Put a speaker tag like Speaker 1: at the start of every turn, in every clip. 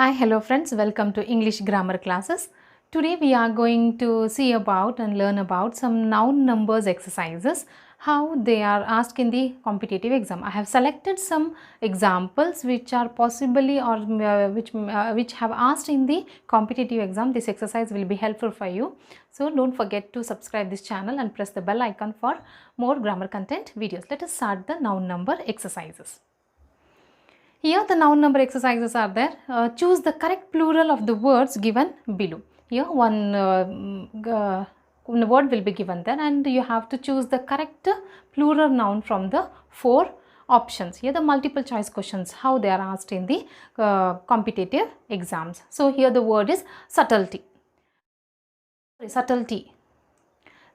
Speaker 1: Hi, hello friends, welcome to English grammar classes. Today we are going to see about and learn about some noun numbers exercises, how they are asked in the competitive exam. I have selected some examples which are possibly or which have asked in the competitive exam. This exercise will be helpful for you. So don't forget to subscribe this channel and press the bell icon for more grammar content videos. Let us start the noun number exercises. Here the noun number exercises are there. Choose the correct plural of the words given below. Here one word will be given there and you have to choose the correct plural noun from the four options. Here the multiple choice questions, how they are asked in the competitive exams. So here the word is subtlety. Subtlety.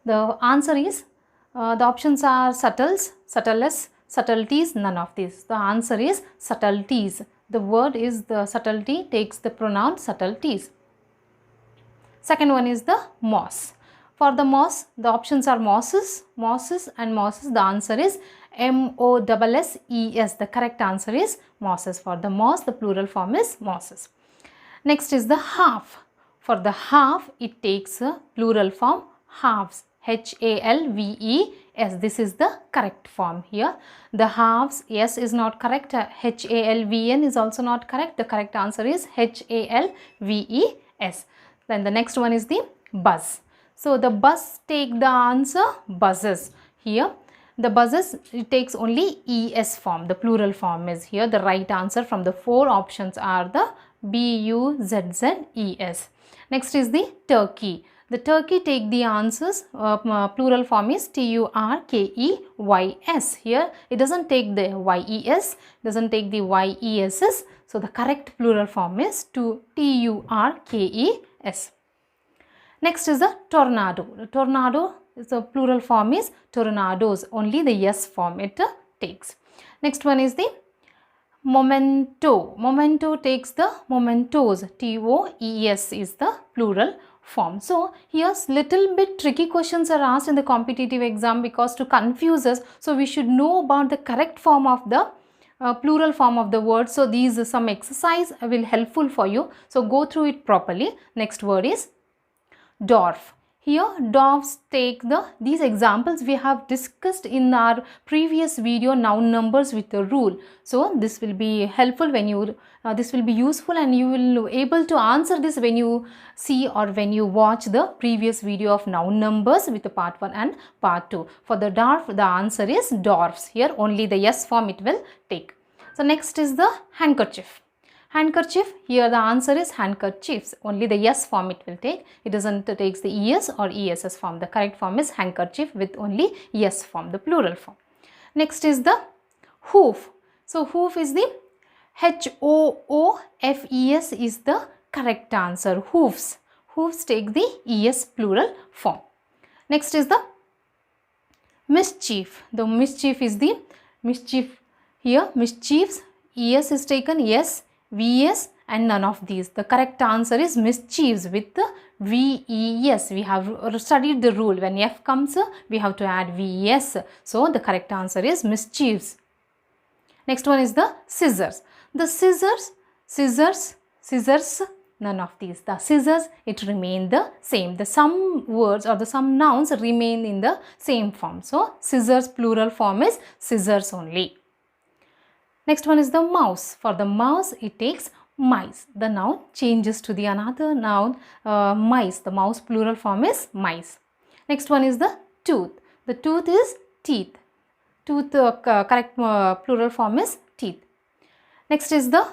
Speaker 1: The answer is, the options are subtles, subtlest, subtleties, none of these. The answer is subtleties. The word is the subtlety takes the pronoun subtleties. Second one is the moss. For the moss, the options are mosses, mosses and mosses. The answer is M-O-S-S-E-S. The correct answer is mosses. For the moss, the plural form is mosses. Next is the half. For the half, it takes a plural form halves. H-A-L-V-E-S. This is the correct form here. The halves, S is not correct. H-A-L-V-N is also not correct. The correct answer is H-A-L-V-E-S. Then the next one is the buzz. So the buzz take the answer buzzes. Here the buzzes, it takes only ES form. The plural form is here. The right answer from the four options are the B-U-Z-Z-E-S. Next is the turkey. The turkey take the answers, plural form is T-U-R-K-E-Y-S. Here it doesn't take the Y-E-S, doesn't take the Y-E-S-S. So the correct plural form is T-U-R-K-E-S. Next is the tornado. The tornado is the plural form is tornadoes. Only the S form it takes. Next one is the memento. Memento takes the mementos. T-O-E-S is the plural form. So here's little bit tricky questions are asked in the competitive exam because to confuse us, so we should know about the correct form of the plural form of the word. So these are some exercise will helpful for you. So go through it properly. Next word is dwarf. Here dwarfs take these examples we have discussed in our previous video, noun numbers with the rule. So this will be helpful when you this will be useful and you will able to answer this when you see or when you watch the previous video of noun numbers with the part 1 and part 2. For the dwarf, the answer is dwarfs. Here only the S form it will take. So next is the handkerchief. Handkerchief, here the answer is handkerchiefs. Only the S form it will take. It doesn't takes the ES or ESS form. The correct form is handkerchief with only S form, the plural form. Next is the hoof. So hoof is the H-O-O-F-E-S is the correct answer. Hoofs. Hoofs take the ES plural form. Next is the mischief. The mischief is the mischief. Here mischiefs, ES is taken, yes, VS and none of these. The correct answer is mischiefs with the VES. We have studied the rule. When F comes, we have to add VES. So the correct answer is mischiefs. Next one is the scissors. The scissors, none of these. The scissors, it remain the same. The some words or the some nouns remain in the same form. So scissors plural form is scissors only. Next one is the mouse. For the mouse, it takes mice. The noun changes to the another noun, mice. The mouse plural form is mice. Next one is the tooth. The tooth is teeth. Tooth correct plural form is teeth. Next is the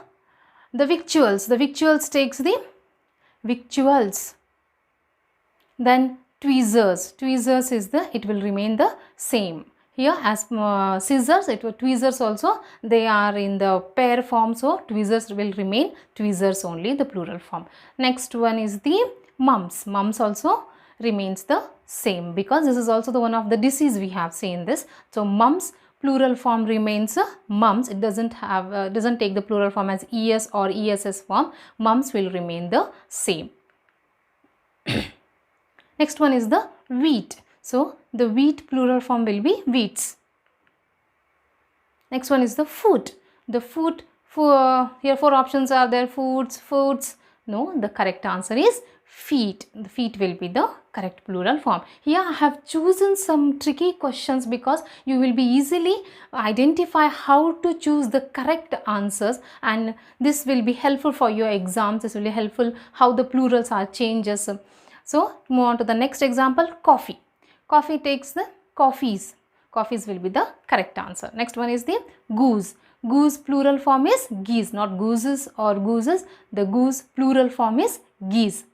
Speaker 1: victuals. The victuals takes the victuals. Then tweezers. Tweezers is it will remain the same. Here as scissors, tweezers also, they are in the pair form, so tweezers will remain tweezers only, the plural form. Next one is the mumps. Mumps also remains the same because this is also the one of the disease we have seen this. So mumps plural form remains mumps. It doesn't have doesn't take the plural form as ES or ESS form. Mumps will remain the same. Next one is the wheat. So the wheat plural form will be wheats. Next one is the foot. The foot Here 4 options are there: foods, foods. No, the correct answer is feet. The feet will be the correct plural form. Here I have chosen some tricky questions because you will be easily identify how to choose the correct answers, and this will be helpful for your exams. This will be helpful how the plurals are changes. So move on to the next example: coffee. Coffee takes the coffees. Coffees will be the correct answer. Next one is the goose. Goose plural form is geese, not gooses or gooses. The goose plural form is geese.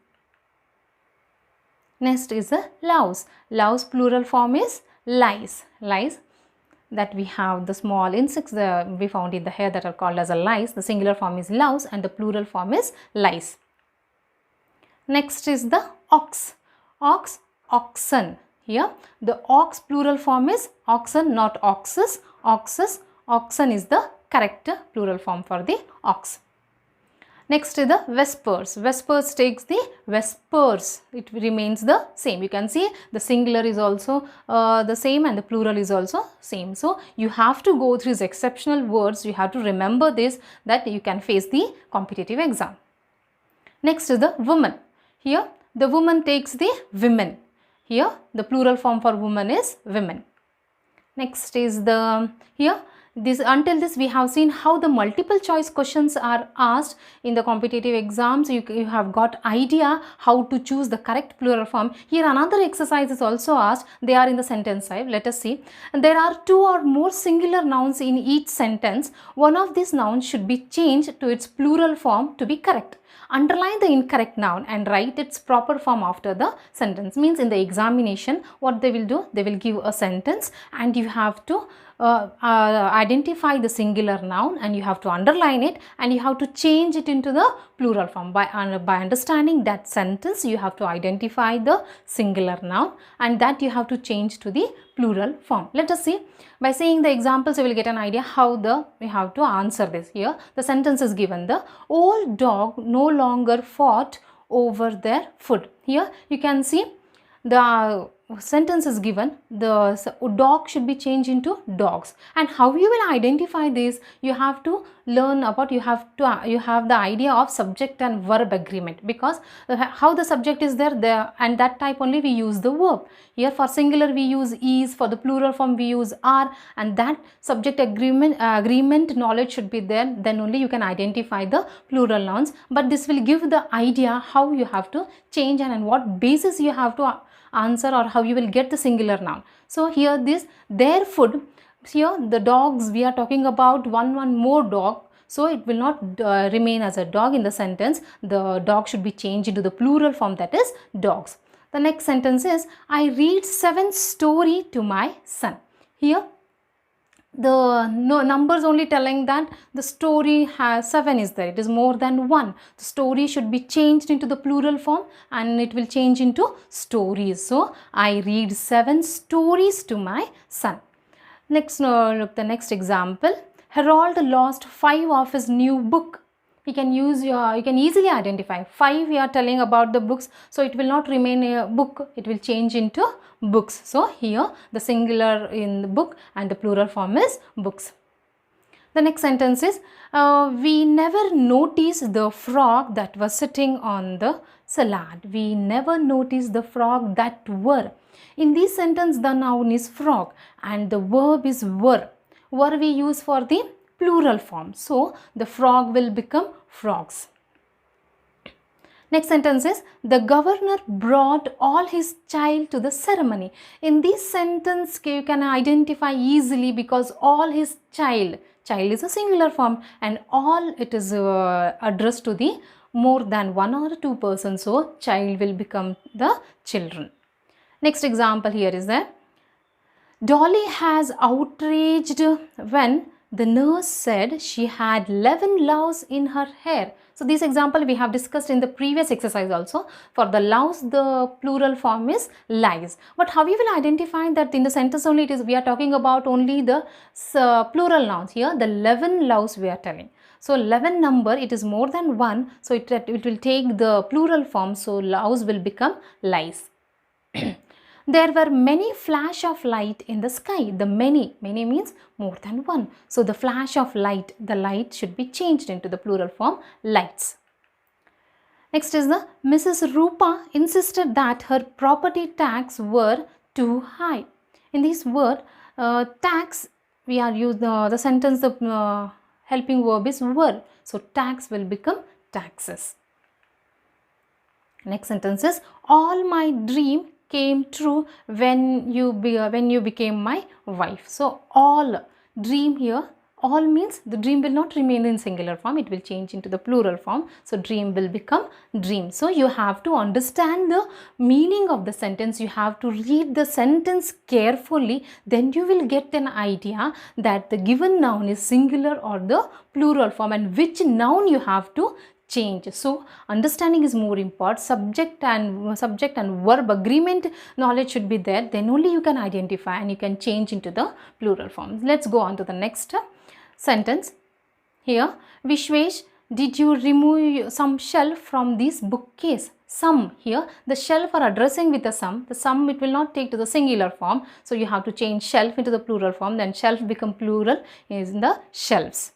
Speaker 1: Next is the louse. Louse plural form is lice. Lice, that we have the small insects we found in the hair that are called as a lice. The singular form is louse and the plural form is lice. Next is the ox. Ox, oxen. Here the ox plural form is oxen, not oxes. Oxes, oxen is the correct plural form for the ox. Next is the vespers. Vespers takes the vespers. It remains the same. You can see the singular is also the same and the plural is also same. So you have to go through these exceptional words. You have to remember this, that you can face the competitive exam. Next is the woman. Here the woman takes the women. Here the plural form for woman is women. Next is the until this we have seen how the multiple choice questions are asked in the competitive exams. You have got idea how to choose the correct plural form. Here another exercise is also asked. They are in the sentence type. Let us see. And there are 2 or more singular nouns in each sentence. One of these nouns should be changed to its plural form to be correct. Underline the incorrect noun and write its proper form after the sentence. Means in the examination what they will do, they will give a sentence and you have to identify the singular noun and you have to underline it and you have to change it into the plural form. By understanding that sentence you have to identify the singular noun and that you have to change to the plural form. Let us see. By seeing the examples you will get an idea how we have to answer this. Here the sentence is given: the old dog no longer fought over their food. Here you can see the sentence is given, the dog should be changed into dogs, and how you will identify this, you have to learn about, you have the idea of subject and verb agreement, because how the subject is there and that type only we use the verb. Here for singular we use is, for the plural form we use are, and that subject agreement knowledge should be there, then only you can identify the plural nouns. But this will give the idea how you have to change and on what basis you have to answer or how you will get the singular noun. So here this their food, here the dogs we are talking about one more dog, so it will not remain as a dog in the sentence. The dog should be changed into the plural form, that is dogs. The next sentence is, I read 7 stories to my son. Here the numbers only telling that the story has 7 is there, it is more than 1. The story should be changed into the plural form and it will change into stories. So I read 7 stories to my son. Next, look the next example. Harold lost 5 of his new book. You can easily identify 5. We are telling about the books, so it will not remain a book, it will change into books. So here the singular in the book and the plural form is books. The next sentence is, we never noticed the frog that was sitting on the salad. We never noticed the frog that were. In this sentence the noun is frog and the verb is were. Were we use for the plural form, so the frog will become frogs. Next sentence is, the governor brought all his child to the ceremony. In this sentence you can identify easily, because all his child is a singular form and all it is addressed to the more than 1 or 2 persons, so child will become the children. Next example here is that Dolly has outraged when the nurse said she had 11 loves in her hair. So this example we have discussed in the previous exercise also. For the loves the plural form is lies. But how you will identify that in the sentence only it is, we are talking about only the plural nouns. Here the 11 loves we are telling. So 11 number, it is more than 1, so it will take the plural form, so loves will become lies. There were many flash of light in the sky. The many means more than one. So the flash of light, the light should be changed into the plural form lights. Next is the Mrs. Rupa insisted that her property tax were too high. In this word tax, we are used the sentence, the helping verb is were. So tax will become taxes. Next sentence is, all my dream came true when you became my wife. So all, dream here, all means the dream will not remain in singular form, it will change into the plural form. So dream will become dream. So you have to understand the meaning of the sentence, you have to read the sentence carefully, then you will get an idea that the given noun is singular or the plural form and which noun you have to change. So understanding is more important. Subject and verb agreement knowledge should be there, then only you can identify and you can change into the plural form. Let's go on to the next sentence. Here, Vishwesh, did you remove some shelf from this bookcase? Some, here the shelf are addressing with the sum it will not take to the singular form, so you have to change shelf into the plural form, then shelf become plural is in the shelves.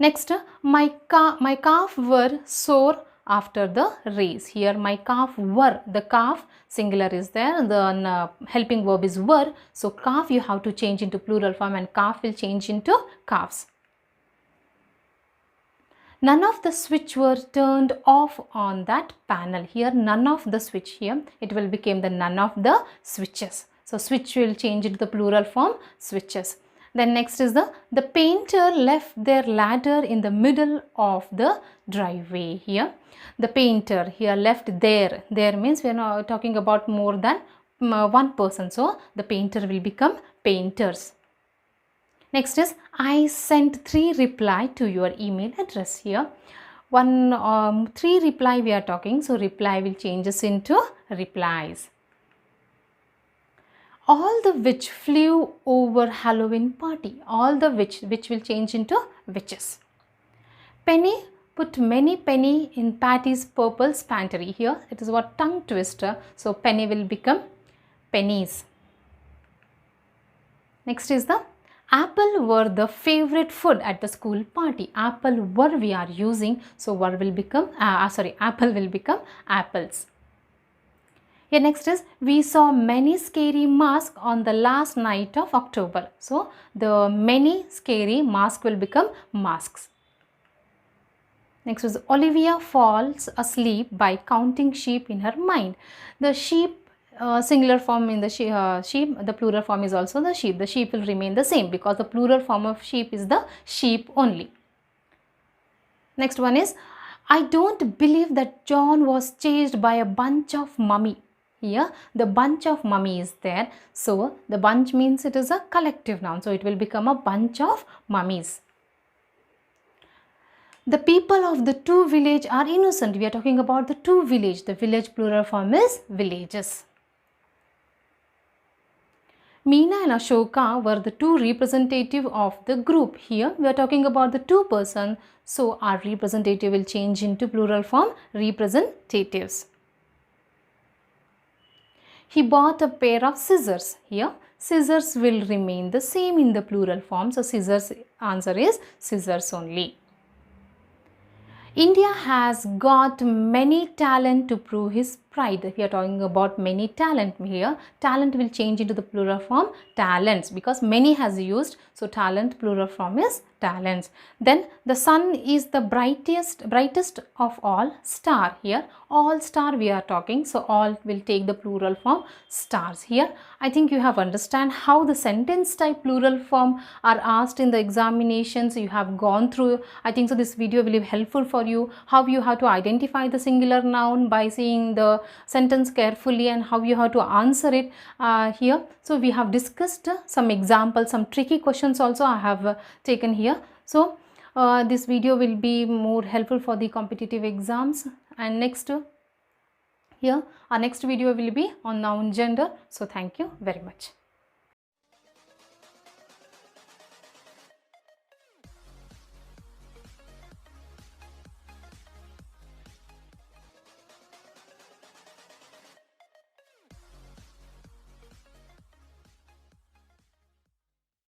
Speaker 1: Next, my calf were sore after the race. Here my calf were, the calf singular is there, the helping verb is were, so calf you have to change into plural form and calf will change into calves. None of the switch were turned off on that panel. Here none of the switch, here it will become the none of the switches. So switch will change into the plural form switches. Then next is the painter left their ladder in the middle of the driveway. Here the painter here left there means we are now talking about more than one person, so the painter will become painters. Next is, I sent 3 reply to your email address. Here 3 reply we are talking, so reply will changes into replies. All the which flew over Halloween party. All the which will change into witches. Penny put many penny in Patty's purple pantry. Here it is what tongue twister, so penny will become pennies. Next is the apple were the favorite food at the school party. Apple were we are using, so were will become apple will become apples. Here next is, we saw many scary masks on the last night of October. So the many scary mask will become masks. Next is, Olivia falls asleep by counting sheep in her mind. The sheep singular form in the sheep, the plural form is also the sheep. The sheep will remain the same because the plural form of sheep is the sheep only. Next one is, I don't believe that John was chased by a bunch of mummy. Here the bunch of mummy is there, so the bunch means it is a collective noun, so it will become a bunch of mummies. The people of the two village are innocent. We are talking about the two village. The village plural form is villages. Meena and Ashoka were the two representative of the group. Here we are talking about the two person, so our representative will change into plural form representatives. He bought a pair of scissors. Here scissors will remain the same in the plural form, so scissors answer is scissors only. India has got many talent to prove his pride. We are talking about many talent here. Talent will change into the plural form talents because many has used, so talent plural form is talents. Then the sun is the brightest of all star. Here all star we are talking, so all will take the plural form stars. Here I think you have understand how the sentence type plural form are asked in the examinations. You have gone through, I think so this video will be helpful for you, how you have to identify the singular noun by seeing the sentence carefully and how you have to answer it here. So we have discussed some examples, some tricky questions also I have taken here. So this video will be more helpful for the competitive exams, and next here our next video will be on noun gender. So thank you very much.